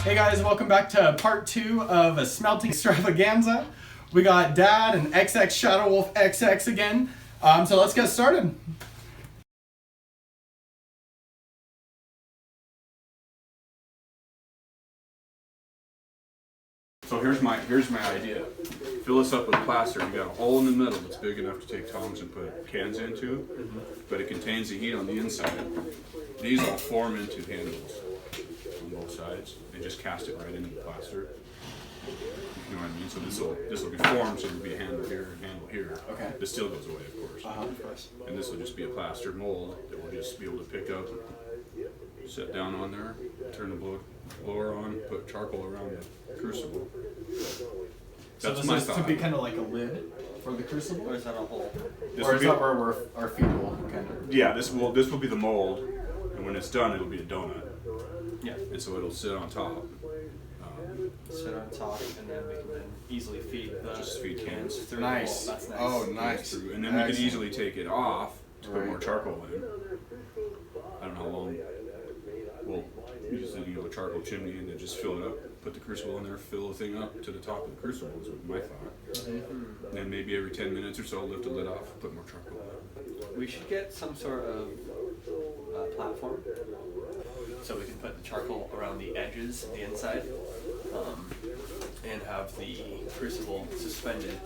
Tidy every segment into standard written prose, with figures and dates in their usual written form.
Hey guys, welcome back to part 2 of a smelting extravaganza. We got Dad and XX Shadow Wolf XX again. So let's get started. So here's my idea. Fill this up with plaster. You got a hole in the middle that's big enough to take tongs and put cans into, but it contains the heat on the inside. These all form into handles on both sides. They just cast it right into the plaster. You know what I mean? So this will be formed, so there'll be a handle here and handle here. Okay. This still goes away, of course. And this will just be a plaster mold that we'll just be able to pick up, set down on there, turn the blower on, put charcoal around the crucible. So That's this my is thought. to be kind of like a lid for the crucible? Or is that a hole? Or is that where our feet will kind of... Yeah, this will be the mold, and when it's done, it'll be a donut. Yeah. And so it'll sit on top. Sit on top, and then we can then easily feed the Just feed cans through Nice. the hole. That's nice. Oh, nice. And then we can Excellent. easily take it off to put Right. more charcoal in. I don't know how long. We'll use the charcoal chimney and then just fill it up, put the crucible in there, fill the thing up to the top of the crucible is my thought. And then maybe every 10 minutes or so, lift the lid off, put more charcoal in. We should get some sort of platform so we can put the charcoal around the edges, the inside, and have the crucible suspended.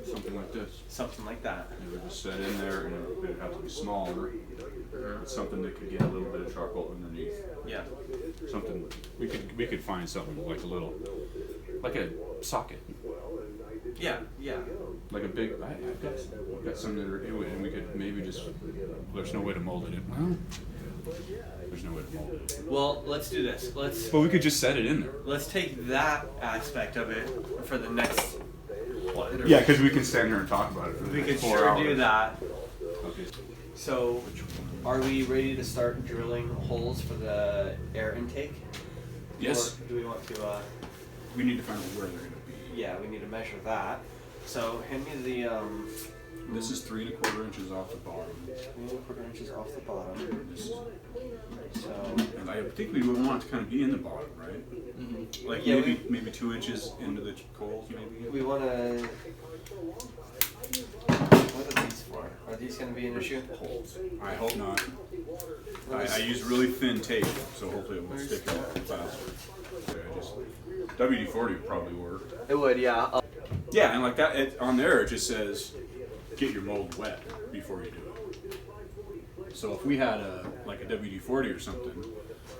Something like this. Something like that. It would just set in there, and it would have to be smaller. It's something that could get a little bit of charcoal underneath. Yeah. Something we could find something like a socket, Yeah. Yeah. like a big. I've got some that are anyway, and we could maybe just. There's no way to mold it in. Well, there's no way to mold it. Well, let's do this. But we could just set it in there. Let's take that aspect of it for the next one. Yeah, because we can stand here and talk about it for the We next could 4 sure hours. do that. Okay. So, are we ready to start drilling holes for the air intake? Yes. Or do we want to, We need to find out where they're going to be. yeah, we need to measure that. So, hand me the, This is 3 1/4 inches off the bottom. 3 1/4 inches off the bottom. This is, So, and I think we would want it to kind of be in the bottom, right? Like Yeah, maybe 2 inches into the coals, maybe. we want to, what are these for? Are these going to be an issue? Holes. I hope not. I use really thin tape, so hopefully it won't stick out faster. WD-40 would probably work. It would, yeah. Yeah, and like that, on there it just says, get your mold wet before you do it. So if we had a WD-40 or something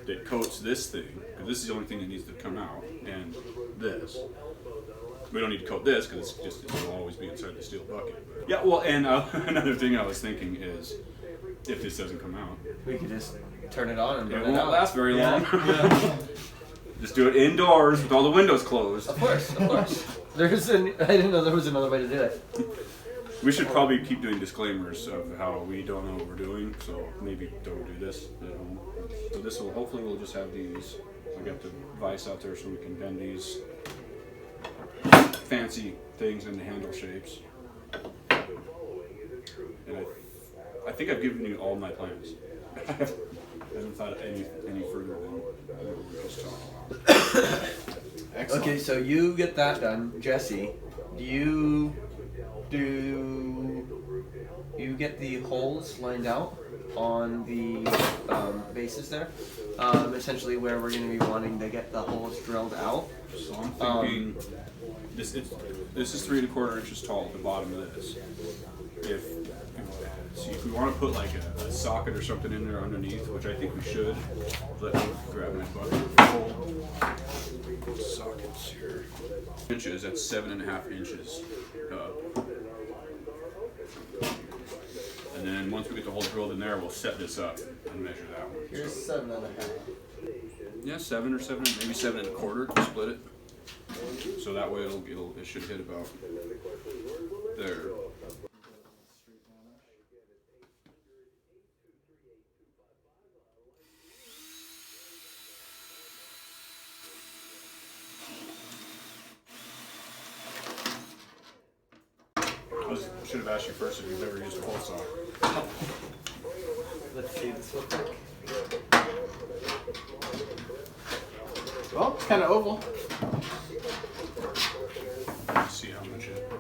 that coats this thing, because this is the only thing that needs to come out, and this. We don't need to coat this because it'll always be inside the steel bucket. Yeah, well, and another thing I was thinking is, if this doesn't come out, We could just turn it on and it run won't it out. last very long. Yeah. Just do it indoors with all the windows closed. Of course. I didn't know there was another way to do it. We should probably keep doing disclaimers of how we don't know what we're doing, so maybe don't do this at home. So this will, hopefully we'll just have these. I got the vise out there so we can bend these fancy things into handle shapes. And I think I've given you all my plans. I haven't thought any further than what we just talked about. Excellent. Okay, so you get that done. Jesse, do you get the holes lined out on the bases there? Essentially where we're going to be wanting to get the holes drilled out. So I'm thinking this is 3 1/4 inches tall at the bottom of this. If we want to put like a socket or something in there underneath, which I think we should, let me grab my bucket. Sockets here. Inches. That's 7 1/2 inches up. And then once we get the hole drilled in there, we'll set this up and measure that one. Here's 7 1/2. Yeah, 7 or 7, maybe 7 1/4 to split it. So that way it should hit about there. I should have asked you first if you've ever used a hole saw. Let's see this real quick. Well, it's kind of oval. Let's see how much it.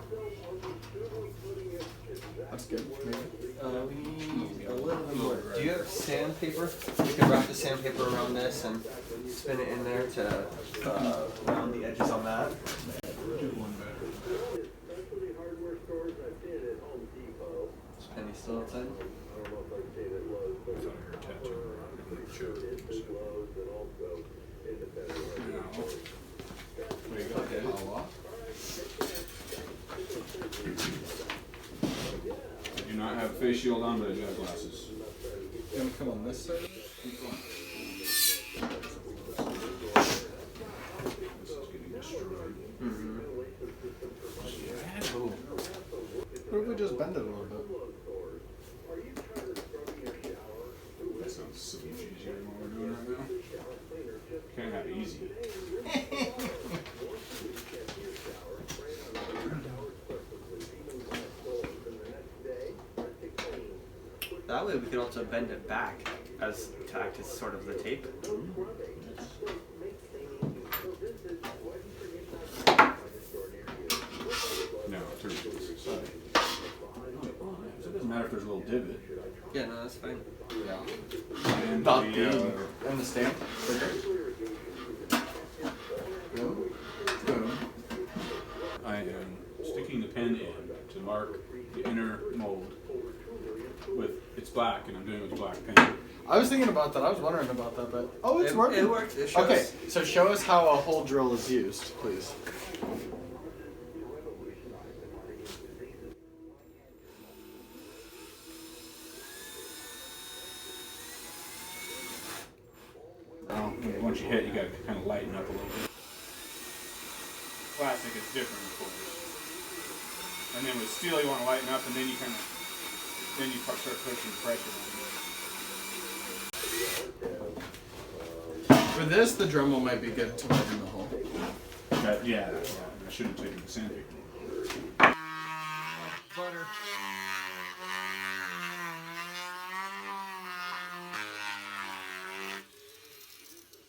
That's good. We need a little bit more. Do you have sandpaper? We can wrap the sandpaper around this and spin it in there to round the edges on that. Do one better. Is Penny still outside? I thought I heard tattoo. What do you got? Okay. I do not have a face shield on, but I do have glasses. You want to come on this side? Keep going. This is getting destroyed. Ooh. What if we just bend it a little bit? That sounds so much easier than what we're doing right now. Can't have it easy. That way we can also bend it back as to act as sort of the tape. No, it turns to the side. So it doesn't matter if there's a little divot. Yeah, no, that's fine. Yeah. And Dot the, and the stamp. Boom. Boom. I am sticking the pen in to mark the inner mold with, it's black and I'm doing it with black pen. I was thinking about that. I was wondering about that, but it's working. It works. It shows. Okay, so show us how a hole drill is used, please. Once you hit, you gotta kind of lighten up a little bit. Plastic is different, of course. And then with steel, you want to lighten up, and then you kind of, then you start pushing pressure on it. For this, the Dremel might be good to put in the hole. Yeah, I should have taken the sandpaper. Butter.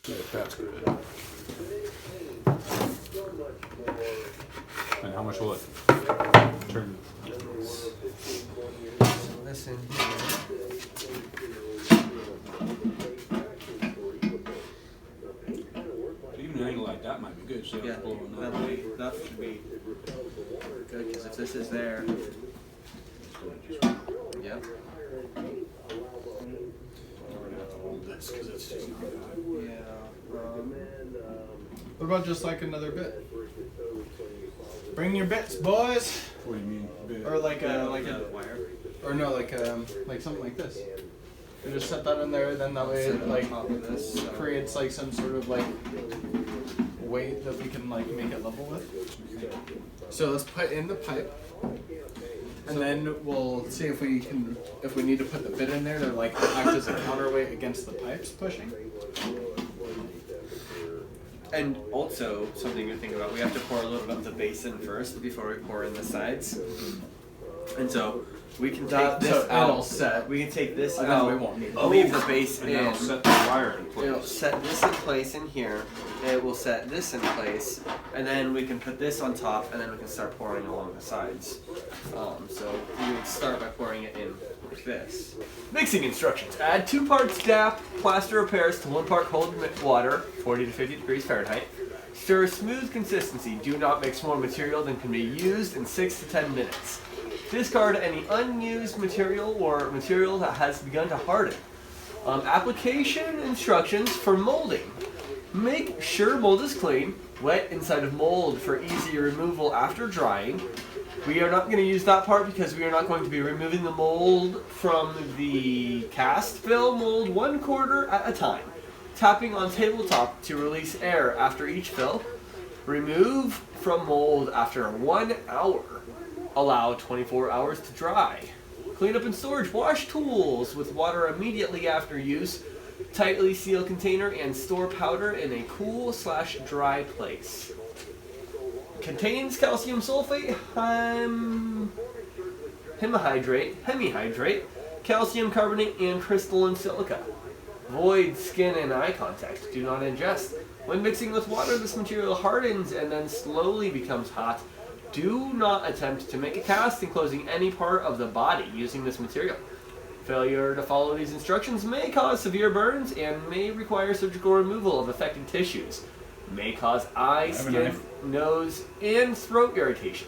Yeah, that's good. And how much will it turn? So listen here. Even an angle like that might be good. So Yeah, blowing that should be good because if this is there, yeah. Hold this because it's just not good. Yeah. What about just like another bit? Bring your bits, boys. What do you mean? Big? Or like a wire. or no, like something like this. You just set that in there, then that way Set it it on like top of this, so- creates like some sort of like weight that we can like make it level with. So let's put in the pipe, and then we'll see if we need to put the bit in there to like act as a counterweight against the pipes pushing. And also, something to think about, we have to pour a little bit of the base in first before we pour in the sides. And so, we can take this it'll out. set. We can take this And then out, we won't need it. leave the base And in. that'll set the wire in It'll place. set this in place in here. It will set this in place, and then we can put this on top, and then we can start pouring along the sides. So we would start by pouring it in like this. Mixing instructions: add 2 parts DAP plaster of Paris to 1 part cold water, 40 to 50 degrees Fahrenheit. Stir a smooth consistency. Do not mix more material than can be used in 6 to 10 minutes. Discard any unused material or material that has begun to harden. Application instructions for molding. Make sure mold is clean, wet inside of mold for easy removal after drying. We are not going to use that part because we are not going to be removing the mold from the cast. Fill mold 1/4 at a time. Tapping on tabletop to release air after each fill. Remove from mold after 1 hour. Allow 24 hours to dry. Clean up and storage. Wash tools with water immediately after use. Tightly seal container and store powder in a cool/dry place. Contains calcium sulfate, hemihydrate, calcium carbonate, and crystalline silica. Avoid skin and eye contact. Do not ingest. When mixing with water, this material hardens and then slowly becomes hot. Do not attempt to make a cast enclosing any part of the body using this material. Failure to follow these instructions may cause severe burns and may require surgical removal of affected tissues. May cause eye, skin, nose, and throat irritation.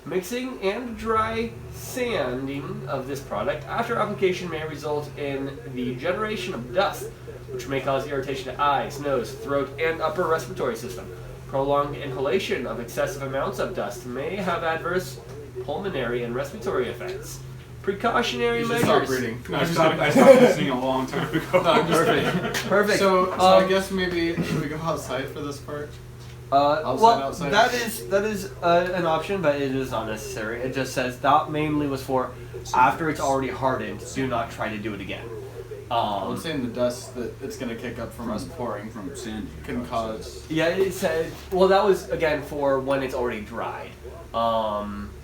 Mixing and dry sanding of this product after application may result in the generation of dust, which may cause irritation to eyes, nose, throat, and upper respiratory system. Prolonged inhalation of excessive amounts of dust may have adverse pulmonary and respiratory effects. Precautionary measures. Stop reading. I stopped listening a long time ago. No, I'm just kidding. Perfect. So I guess maybe should we go outside for this part? Outside. That is an option, but it is not necessary. It just says that mainly was for after it's already hardened. Do not try to do it again. I'm saying the dust that it's going to kick up from us pouring from sand can cause. Yeah, it said. Well, that was again for when it's already dried.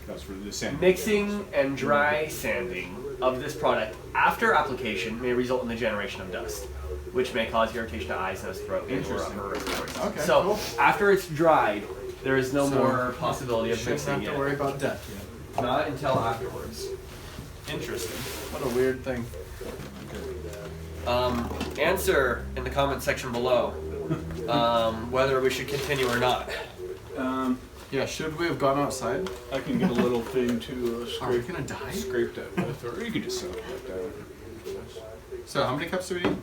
That's for the sand. Mixing and dry sanding of this product after application may result in the generation of dust, which may cause irritation to eyes, nose, throat, and or upper respiratory system. Okay. So Cool. after it's dried, there is no more possibility of Shouldn't mixing have to it. worry about death yet. Not until afterwards. Interesting. What a weird thing. Answer in the comment section below whether we should continue or not. Yeah, should we have gone outside? I can get a little thing to Are we scrape, gonna die? scrape that with, or you can just set it like that. So how many cups do we need?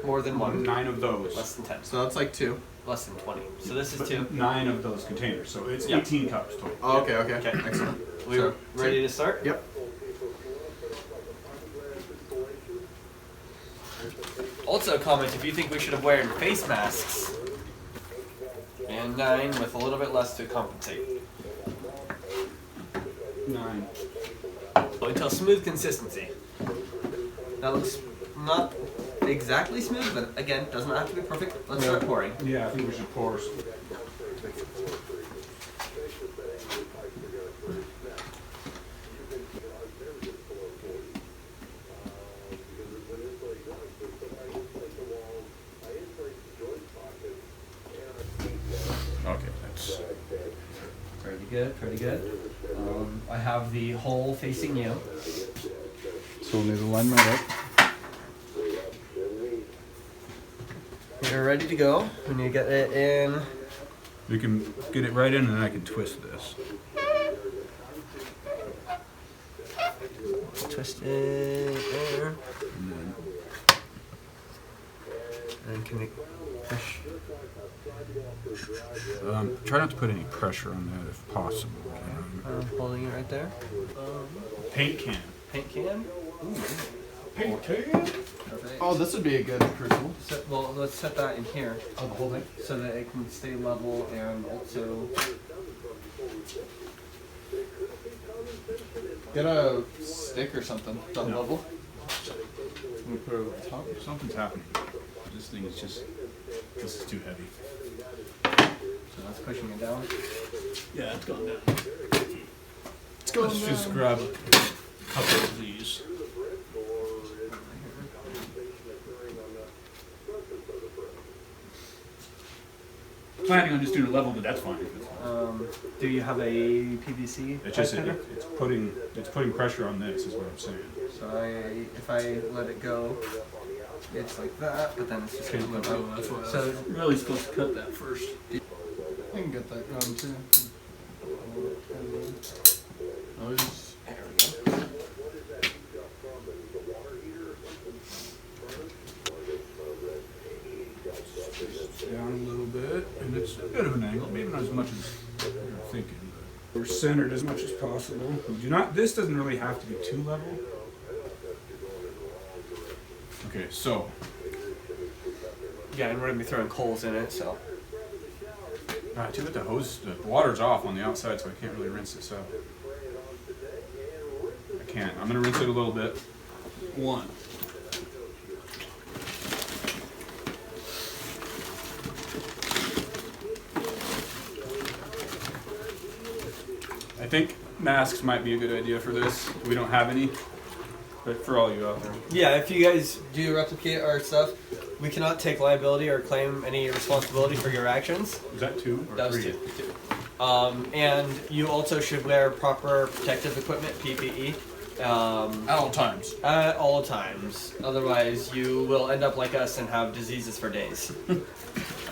More than one. 9 of those. Less than 10. So that's like 2. Less than 20. So this is But 2. 9 of those containers, so it's Yeah. 18 cups total. Oh, okay. Okay. Excellent. We're So, ready to start? Yep. Also comment if you think we should have worn face masks. And 9 with a little bit less to compensate. 9. Until smooth consistency. That looks not exactly smooth, but again, doesn't have to be perfect. Let's start pouring. Yeah, I think we should pour some. Okay, that's Pretty good, pretty good. I have the hole facing you. So we'll need to line that up. You're ready to go. We need to get it in. we can get it right in, and then I can twist this. Twist it there. And then And can we push? try not to put any pressure on that if possible. I'm holding it right there. Paint can. Paint can. Paint can. Perfect. Oh, this would be a good crucible. So, well, let's set that in here Oh, the whole thing. so that it can stay level and also. Get a stick or something. Done Yeah. level. We put it over the top. Something's happening. This thing is just. This is too heavy. So that's pushing it down. Yeah, it's gone down. Let's go. Let's just grab a couple of these. Planning on just doing a level, but that's fine. Do you have a PVC? It's just pipe tender? it's putting pressure on this, is what I'm saying. So if I let it go, it's like that, but then it's just gonna move out. That's what So really supposed to cut that first. I can get that going too. Oh, just there we go. Down a little bit, and it's a bit of an angle, maybe not as much as you're thinking, but we're centered as much as possible. Do not. This doesn't really have to be too level. Okay, so Yeah, and we're gonna be throwing coals in it, so. too bad the hose, the water's off on the outside, so I can't really rinse this out. I can't. I'm gonna rinse it a little bit. 1. I think masks might be a good idea for this. We don't have any, but for all you out there. Yeah, if you guys do replicate our stuff, We cannot take liability or claim any responsibility for your actions. Is that 2 or That was 3? 2. And you also should wear proper protective equipment, PPE. At all times. At all times. Otherwise, you will end up like us and have diseases for days. I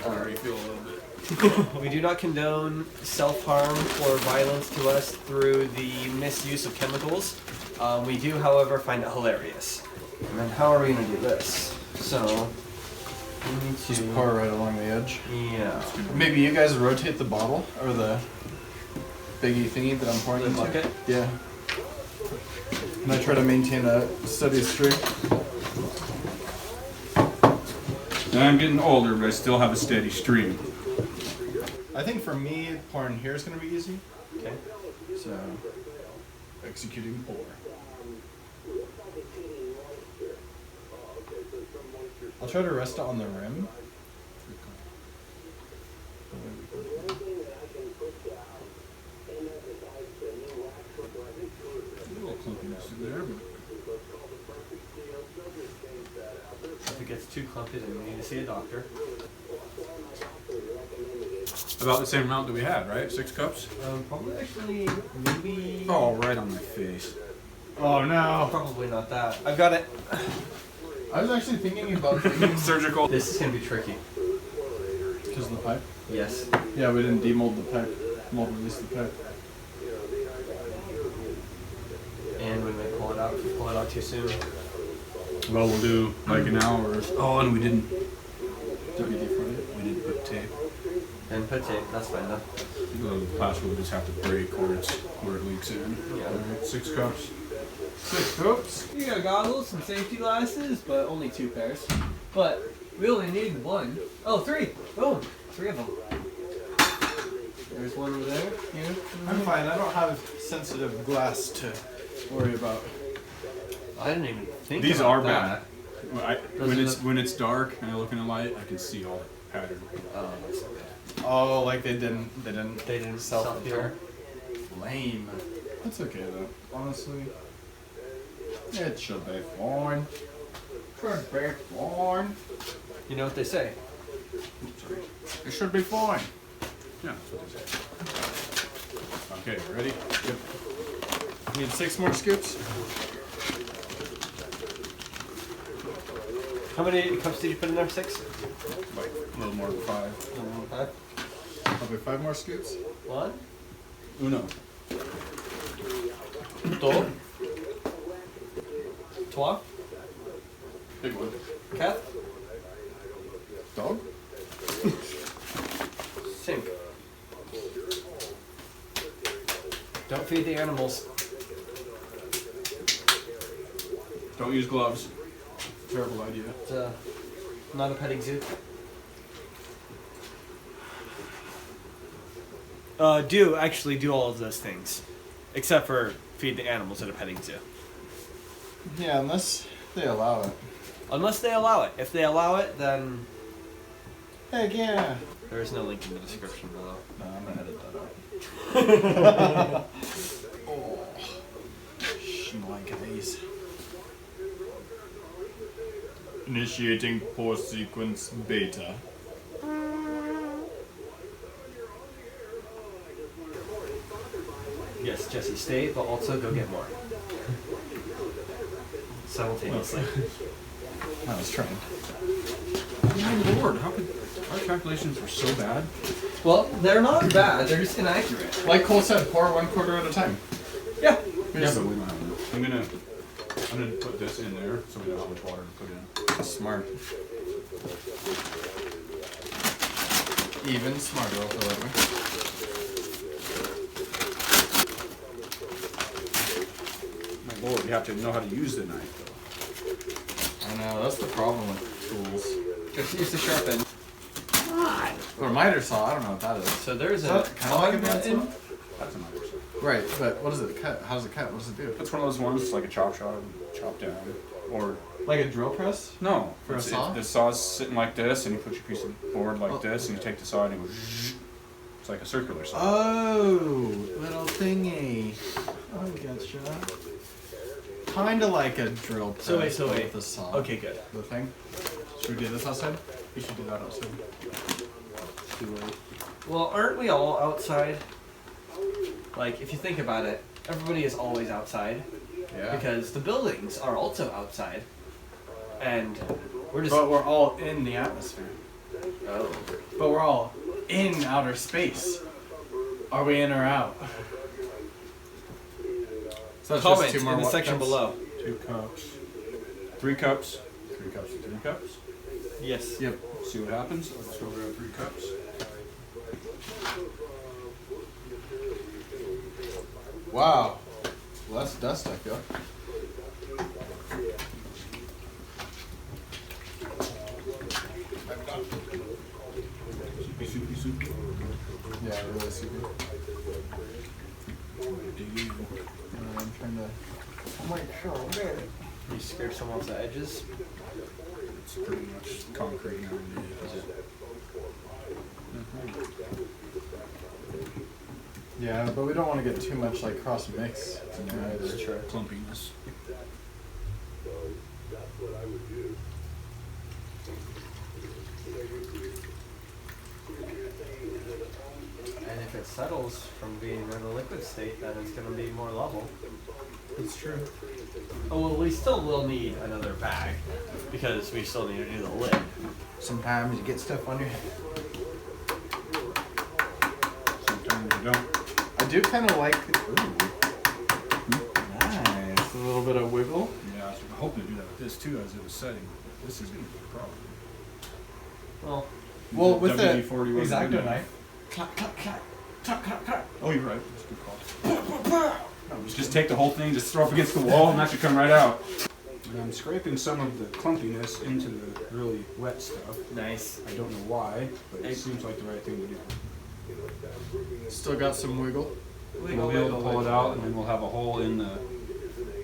already feel a little bit. We do not condone self-harm or violence to us through the misuse of chemicals. We do, however, find it hilarious. And then how are we going to do this? So, we need to... Just pour right along the edge. Yeah. Maybe you guys rotate the bottle or the biggie thingy that I'm pouring The into. bucket? Yeah. And I try to maintain a steady stream. Now I'm getting older, but I still have a steady stream. I think for me, pouring here is going to be easy. Okay. So, executing pour. I'll try to rest it on the rim. A little clumpiness in there, but If it gets too clumpy, then we need to see a doctor. about the same amount that we had, right? 6 cups? Probably actually, maybe... Oh, right on my face. Oh no! Probably not that. I've got it. I was actually thinking about taking Surgical. This is going to be tricky. because of the pipe. Yes. Yeah, we didn't demold the pipe. Mold release the pipe. And when we pull it out, if we pull it out too soon. Well, we'll do like an hour. Oh, and we didn't WD-40. We didn't put tape. And put tape, that's fine though. The plastic will just have to break where it leaks in. Yeah. Alright, 6 cups. 6 cups. You got goggles, some safety glasses, but only 2 pairs. But we only need 1. Oh, 3! Boom! 3 of them. There's one over there. Here. I'm fine. I don't have sensitive glass to worry about. I didn't even think These about are that. bad. When it's dark and I look in the light, I can see all the pattern. Oh, that's okay. Oh, like they didn't Self-heal. Lame. That's okay though. Honestly, it should be fine. Should be fine. You know what they say? Oops, sorry. It should be fine. Yeah, that's what they say. Okay, ready? Yep. Need 6 more scoops. How many cups did you put in there? 6? Like a little more than 5. 5. Probably 5 more scoops. 1. Uno. 2. 3. Big one. 4. Dog. 5. Don't feed the animals. Don't use gloves. Terrible idea. It's not a petting zoo. Do all of those things, except for feed the animals at a petting zoo. Yeah, unless they allow it. Unless they allow it. If they allow it, then Heck yeah. there is no link in the description below. No, I'm gonna edit that out. Oh, schmeickeries. Initiating pour sequence beta. Yes, Jesse, stay, but also go get more. Simultaneously. I was trying. My lord, how could our calculations were so bad? Well, they're not bad. They're just inaccurate. Like Cole said, pour 1/4 at a time. Yeah. Yeah, but we don't have enough. I'm gonna put this in there so we know how much water to put in. That's smart. Even smarter, I'll feel that way. My lord, you have to know how to use the knife though. I know, that's the problem with tools. Just use the sharp end. Or a miter saw, I don't know what that is. So there's Is a that kind of like a button. bandsaw? That's a knife. Right, but what does it cut? How does it cut? What does it do? That's one of those ones. It's like a chop shot, chop down, or Like a drill press? no. For a saw? The saw's sitting like this, and you put your piece of board like Oh. this, and you take the saw and it goes. Zzz. It's like a circular saw. Oh, little thingy. I gotcha. Kinda like a drill press. So wait. with a saw. Okay, good. The thing? Should we do this outside? We should do that outside. Too late. Well, aren't we all outside? Like, if you think about it, everybody is always outside. Yeah. Because the buildings are also outside. And we're just... But we're all in the atmosphere. Oh. But we're all in outer space. Are we in or out? So that's Comment just two more in the section cups. below. 2 cups. 3 cups. 3 cups. 3 cups. Yes. Yep. See what happens. Let's go grab 3 cups. Wow. Less dust, I feel. Soupy. Yeah, really super. I'm trying to. You scrape some off the edges. It's pretty much concrete now. Is it? Yeah, but we don't want to get too much like cross mix in there either. It's true. Clumpiness. And if it settles from being in a liquid state, then it's going to be more level. That's true. Oh, well, we still will need another bag because we still need to do the lid. Sometimes you get stuff on your head. Sometimes you don't. I do kind of like. Ooh. Nice. A little bit of wiggle. Yeah, I was hoping to do that with this too as it was setting. This is going to be a problem. Well, With the WD-40 wasn't X-Acto good enough. knife. Clack, clack, clack. Clack, clack, clack. Oh, you're right. That's a good call. Just take the whole thing, just throw it up against the wall, and that should come right out. And I'm scraping some of the clumpiness into the really wet stuff. nice. I don't know why, but it seems like the right thing to do. Still got some wiggle. We'll be able to pull it out, and then we'll have a hole in the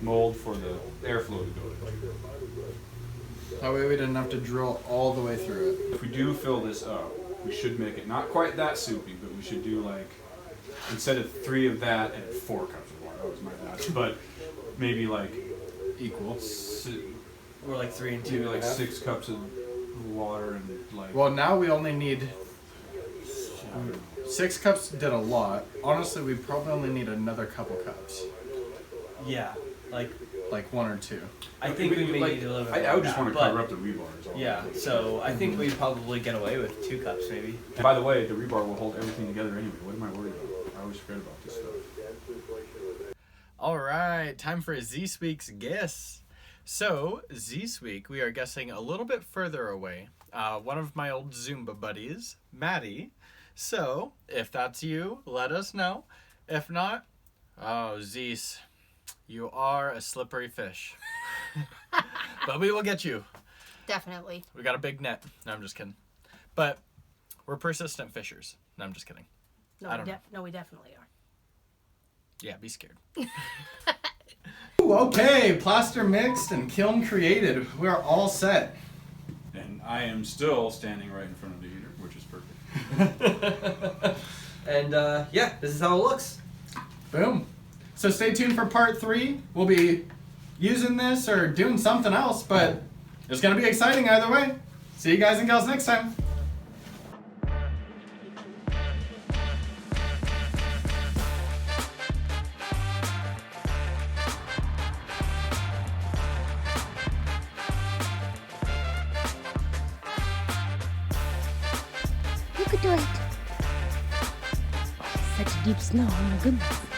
mold for the airflow to go in. That way we didn't have to drill all the way through it. If we do fill this up, we should make it not quite that soupy, but we should do like, instead of 3 of that and 4 cups of water, that was my bad, but maybe like Equal. We're like 3 and 2. maybe like 6 cups of water and like, Well, now we only need 6 cups. Did a lot. Honestly, we probably only need another couple cups, Yeah. Like, 1 or 2. I think we may like, need a little bit I would just more, want to but- cover up the rebar. is all. Yeah, so I think we'd probably get away with 2 cups maybe. And by the way, the rebar will hold everything together anyway. What am I worried about? I always forget about this stuff. All right, time for Zeiss Week's guess. So, Zeiss Week, we are guessing a little bit further away. One of my old Zumba buddies, Maddie. So, if that's you, let us know. If not, oh, Zeiss, you are a slippery fish. But we will get you. Definitely. We got a big net. No, I'm just kidding. But we're persistent fishers. No, I'm just kidding. No, I don't no, we definitely are. Yeah, be scared. Ooh, okay, plaster mixed and kiln created. We're all set. And I am still standing right in front of the heater, which is perfect. And yeah, this is how it looks. Boom. So stay tuned for part 3. We'll be using this or doing something else, but it's going to be exciting either way. See you guys and gals next time. You could do it. Such deep snow, oh my goodness.